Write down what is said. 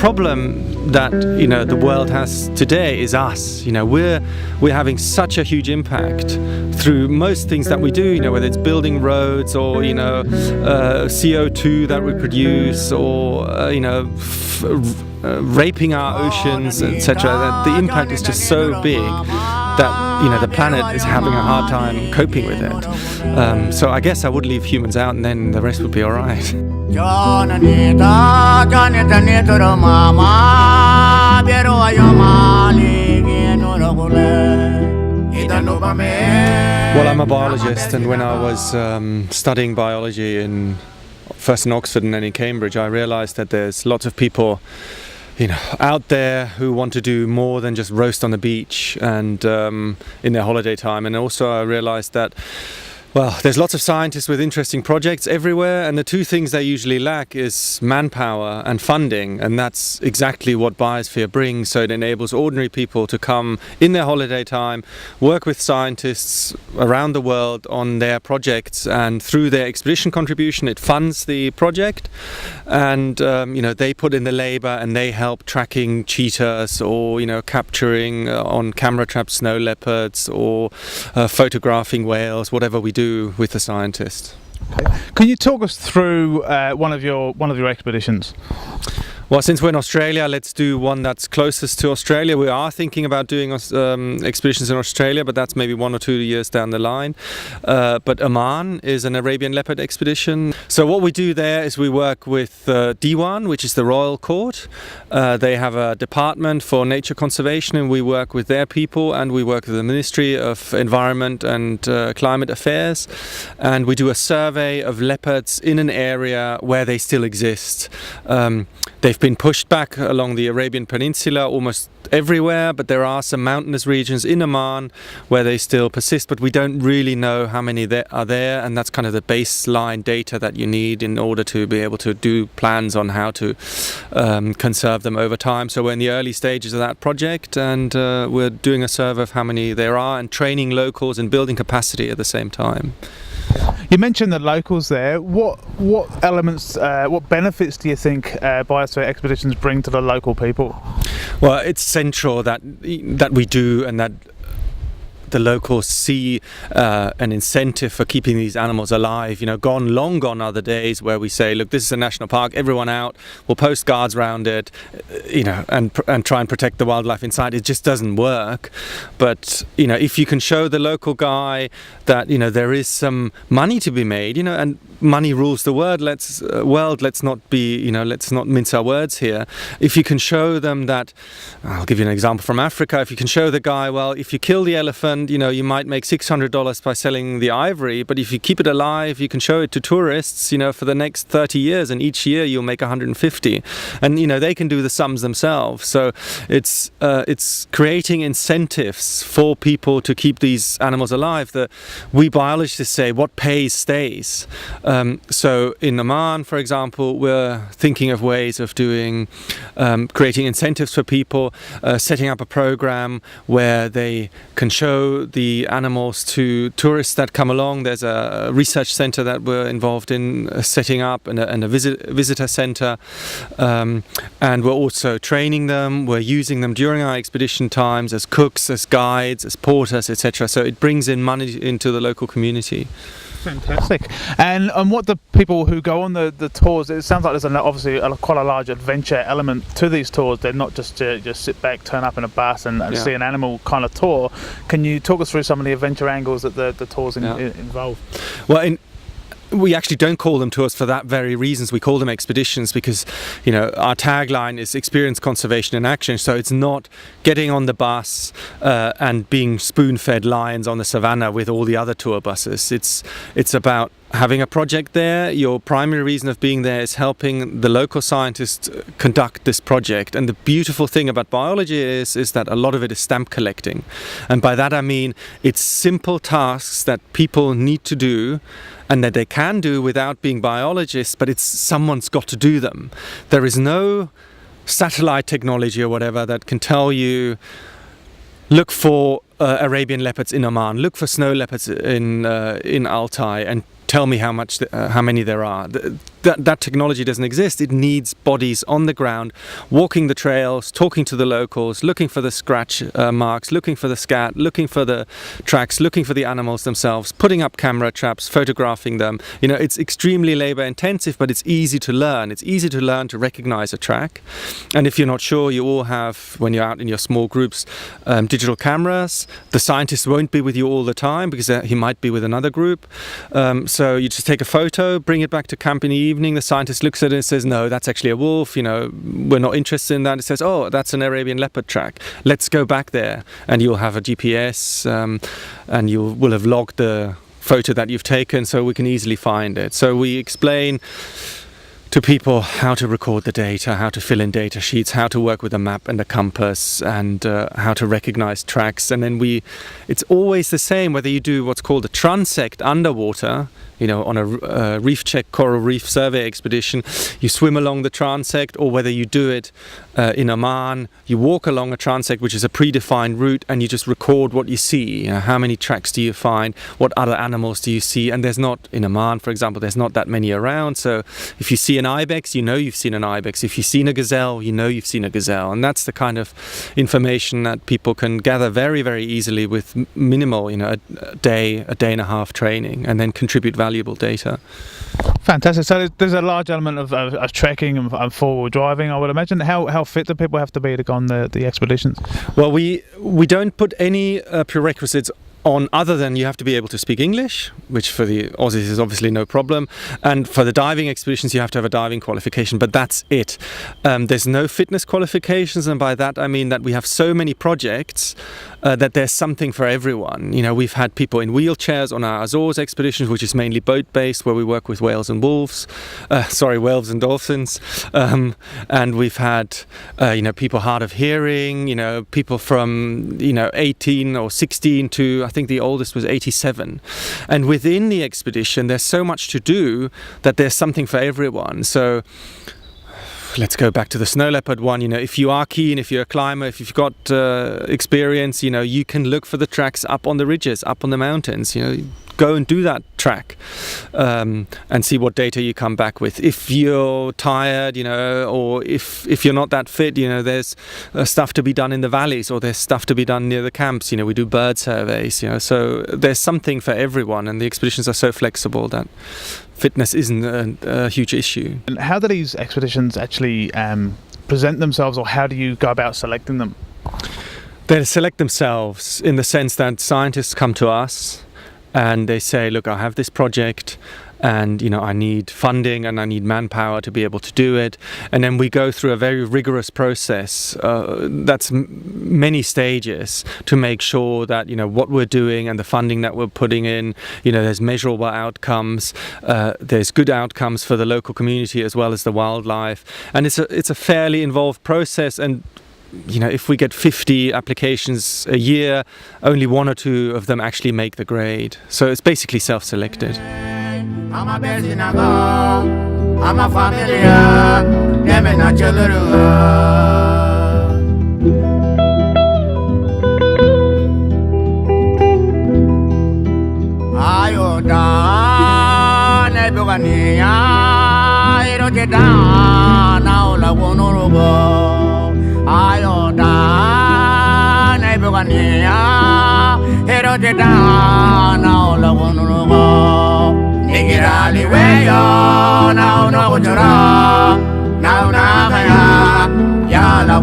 problem that the world has today is us. We're having such a huge impact through most things that we do. Whether it's building roads or CO2 that we produce, or raping our oceans, etc. The impact is just so big that the planet is having a hard time coping with it. So I guess I would leave humans out, and then the rest would be all right. Well, I'm a biologist, and when I was studying biology first in Oxford and then in Cambridge, I realised that there's lots of people out there who want to do more than just roast on the beach and in their holiday time. And also I realized that, well, there's lots of scientists with interesting projects everywhere, and the two things they usually lack is manpower and funding, and that's exactly what Biosphere brings. So it enables ordinary people to come in their holiday time, work with scientists around the world on their projects, and through their expedition contribution it funds the project, and they put in the labor and they help tracking cheetahs, or capturing on camera trap snow leopards, or photographing whales, whatever we do with the scientist. Okay. Can you talk us through one of your expeditions? Well, since we're in Australia, let's do one that's closest to Australia. We are thinking about doing expeditions in Australia, but that's maybe 1 or 2 years down the line. But Oman is an Arabian leopard expedition. So what we do there is we work with Diwan, which is the royal court. They have a department for nature conservation, and we work with their people, and we work with the Ministry of Environment and Climate Affairs. And we do a survey of leopards in an area where they still exist. They've been pushed back along the Arabian Peninsula almost everywhere, but there are some mountainous regions in Oman where they still persist, but we don't really know how many there are there, and that's kind of the baseline data that you need in order to be able to do plans on how to conserve them over time. So we're in the early stages of that project, and we're doing a survey of how many there are and training locals and building capacity at the same time. You mentioned the locals there. What elements, what benefits do you think Biosphere Expeditions bring to the local people? Well, it's central that we do, and that the locals see an incentive for keeping these animals alive. Long gone are the days where we say, look, this is a national park, everyone out, we'll post guards around it, and try and protect the wildlife inside. It just doesn't work. But if you can show the local guy that there is some money to be made, and money rules the world. Let's not mince our words here. If you can show them that, I'll give you an example from Africa. If you can show the guy, well, if you kill the elephant, you might make $600 by selling the ivory, but if you keep it alive, you can show it to tourists, for the next 30 years, and each year you'll make 150, and they can do the sums themselves. So it's creating incentives for people to keep these animals alive. We biologists say what pays stays. So in Oman, for example, we're thinking of ways of doing, creating incentives for people, setting up a program where they can show the animals to tourists that come along. There's a research center that we're involved in setting up, and a visitor center. And we're also training them. We're using them during our expedition times as cooks, as guides, as porters, etc. So it brings in money into the local community. Fantastic. And what the people who go on the tours, it sounds like there's obviously quite a large adventure element to these tours. They're not just to just sit back, turn up in a bus and see an animal kind of tour. Can you talk us through some of the adventure angles that the tours involve? Well, we actually don't call them tours for that very reasons. We call them expeditions because, our tagline is experience conservation in action. So it's not getting on the bus and being spoon-fed lions on the savannah with all the other tour buses. It's about having a project there. Your primary reason of being there is helping the local scientists conduct this project. And the beautiful thing about biology is that a lot of it is stamp collecting. And by that I mean it's simple tasks that people need to do and that they can do without being biologists, but someone's got to do them. There is no satellite technology or whatever that can tell you, look for Arabian leopards in Oman, look for snow leopards in Altai, and tell me how many there are. that technology doesn't exist. It needs bodies on the ground, walking the trails, talking to the locals, looking for the scratch marks, looking for the scat, looking for the tracks, looking for the animals themselves, putting up camera traps, photographing them. It's extremely labor intensive, but it's easy to learn. It's easy to learn to recognize a track. And if you're not sure, you all have, when you're out in your small groups, digital cameras. The scientist won't be with you all the time because he might be with another group. So you just take a photo, bring it back to camp in the evening. The scientist looks at it and says, no, that's actually a wolf. We're not interested in that. It says, oh, that's an Arabian leopard track. Let's go back there. And you'll have a GPS and you will have logged the photo that you've taken, so we can easily find it. So we explain to people how to record the data, how to fill in data sheets, how to work with a map and a compass, and how to recognize tracks. And then it's always the same whether you do what's called a transect underwater, on a reef check coral reef survey expedition. You swim along the transect, or whether you do it in Oman, you walk along a transect, which is a predefined route, and you just record what you see. How many tracks do you find? What other animals do you see? And there's not, in Oman, for example, there's not that many around. So if you see an ibex, you've seen an ibex. If you've seen a gazelle, you've seen a gazelle. And that's the kind of information that people can gather very, very easily with minimal, a day and a half training, and then contribute valuable data. Fantastic. So there's a large element of trekking and four-wheel driving, I would imagine. How fit do people have to be to go on the expeditions? Well, we don't put any prerequisites on other than you have to be able to speak English, which for the Aussies is obviously no problem. And for the diving expeditions, you have to have a diving qualification, but that's it. There's no fitness qualifications, and by that I mean that we have so many projects that there's something for everyone. We've had people in wheelchairs on our Azores expeditions, which is mainly boat-based, where we work with whales and wolves. Whales and dolphins. And we've had, people hard of hearing, people from, 18 or 16 to, I think the oldest was 87. And within the expedition, there's so much to do that there's something for everyone. So let's go back to the snow leopard one. If you are keen, if you're a climber, if you've got experience, you can look for the tracks up on the ridges, up on the mountains. Go and do that track and see what data you come back with. If you're tired, or if you're not that fit, there's stuff to be done in the valleys, or there's stuff to be done near the camps. We do bird surveys, so there's something for everyone, and the expeditions are so flexible that fitness isn't a huge issue. And how do these expeditions actually present themselves, or how do you go about selecting them? They select themselves in the sense that scientists come to us and they say, look, I have this project and I need funding and I need manpower to be able to do it. And then we go through a very rigorous process that's many stages to make sure that what we're doing and the funding that we're putting in, there's measurable outcomes, there's good outcomes for the local community as well as the wildlife. And it's a fairly involved process. And if we get 50 applications a year, only 1 or 2 of them actually make the grade. So it's basically self-selected. I'm a familiar, Nigirali weyo na unogujura na unagaya ya la